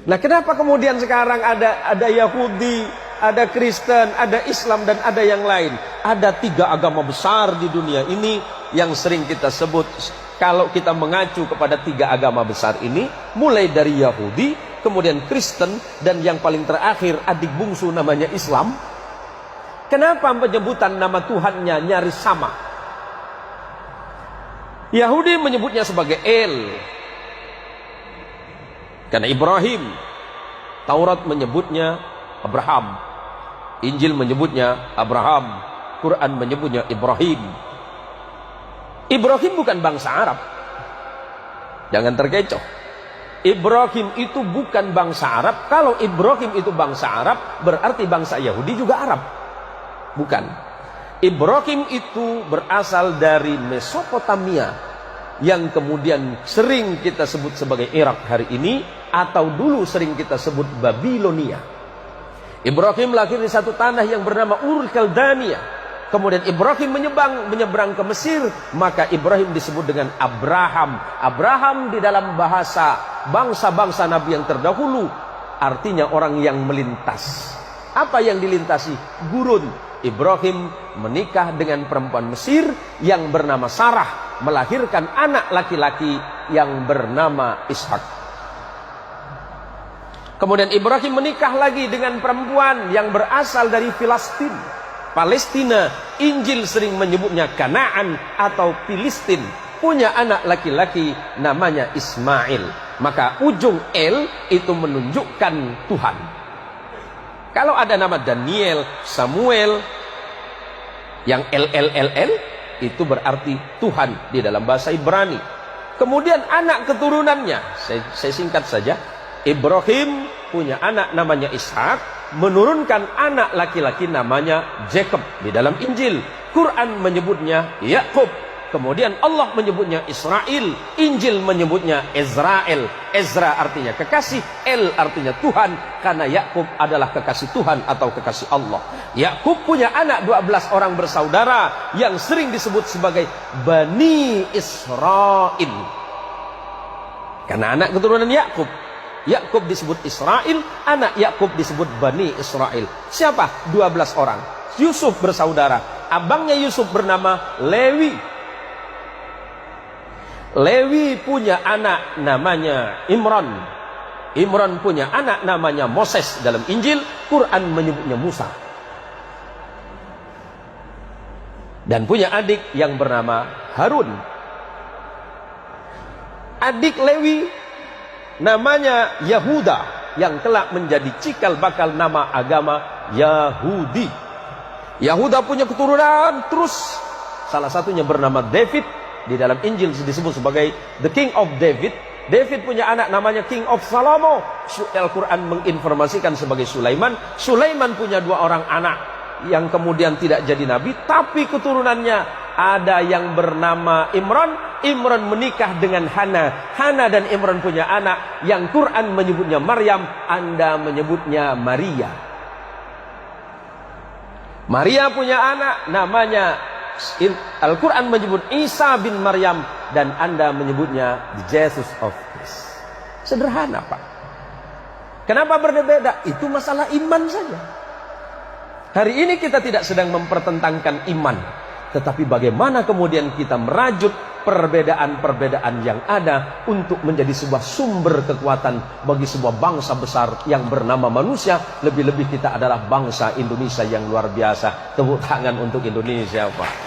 Nah, kenapa kemudian sekarang ada Yahudi, ada Kristen, ada Islam, dan ada yang lain? Ada 3 agama besar di dunia ini yang sering kita sebut. Kalau kita mengacu kepada 3 agama besar ini, mulai dari Yahudi, kemudian Kristen, dan yang paling terakhir adik bungsu namanya Islam. Kenapa penyebutan nama Tuhannya nyaris sama? Yahudi menyebutnya sebagai El, karena Ibrahim. Taurat menyebutnya Abraham, Injil menyebutnya Abraham, Quran menyebutnya Ibrahim. Ibrahim bukan bangsa Arab, jangan terkecoh. Ibrahim itu bukan bangsa Arab. Kalau Ibrahim itu bangsa Arab, berarti bangsa Yahudi juga Arab. Bukan. Ibrahim itu berasal dari Mesopotamia, yang kemudian sering kita sebut sebagai Irak hari ini, atau dulu sering kita sebut Babilonia. Ibrahim lahir di satu tanah yang bernama Ur Kaldania. Kemudian Ibrahim menyeberang ke Mesir, maka Ibrahim disebut dengan Abraham. Abraham di dalam bahasa bangsa-bangsa Nabi yang terdahulu artinya orang yang melintas. Apa yang dilintasi? Gurun. Ibrahim menikah dengan perempuan Mesir yang bernama Sarah, melahirkan anak laki-laki yang bernama Ishak. Kemudian Ibrahim menikah lagi dengan perempuan yang berasal dari Palestina. Injil sering menyebutnya Kanaan atau Filistin. Punya anak laki-laki namanya Ismail. Maka ujung El itu menunjukkan Tuhan. Kalau ada nama Daniel, Samuel, yang LLLL, itu berarti Tuhan di dalam bahasa Ibrani. Kemudian anak keturunannya, saya singkat saja. Ibrahim punya anak namanya Ishak, menurunkan anak laki-laki namanya Jacob di dalam Injil. Quran menyebutnya Yakub. Kemudian Allah menyebutnya Israel. Injil menyebutnya Ezrael. Ezra artinya kekasih, El artinya Tuhan, karena Yakub adalah kekasih Tuhan atau kekasih Allah. Yakub punya anak 12 orang bersaudara yang sering disebut sebagai Bani Israel, karena anak keturunan Yakub. Yakub disebut Israel, anak Yakub disebut Bani Israel. Siapa? 12 orang. Yusuf bersaudara. Abangnya Yusuf bernama Lewi. Lewi punya anak namanya Imran. Imran punya anak namanya Moses. Dalam Injil, Quran menyebutnya Musa. Dan punya adik yang bernama Harun. Adik Lewi namanya Yahuda, yang kelak menjadi cikal bakal nama agama Yahudi. Yahuda punya keturunan terus, salah satunya bernama David. Di dalam Injil disebut sebagai the King of David. David punya anak namanya King of Salomo. Al-Quran menginformasikan sebagai Sulaiman. Sulaiman punya 2 orang anak yang kemudian tidak jadi nabi, tapi keturunannya ada yang bernama Imran. Imran menikah dengan Hana. Hana dan Imran punya anak yang Quran menyebutnya Maryam, Anda menyebutnya Maria. Maria punya anak namanya, Al-Quran menyebut Isa bin Maryam, dan Anda menyebutnya Jesus of Christ. Sederhana, Pak. Kenapa berbeda? Itu masalah iman saja. Hari ini kita tidak sedang mempertentangkan iman, tetapi bagaimana kemudian kita merajut perbedaan-perbedaan yang ada untuk menjadi sebuah sumber kekuatan bagi sebuah bangsa besar yang bernama manusia. Lebih-lebih kita adalah bangsa Indonesia yang luar biasa. Tepuk tangan untuk Indonesia, Pak.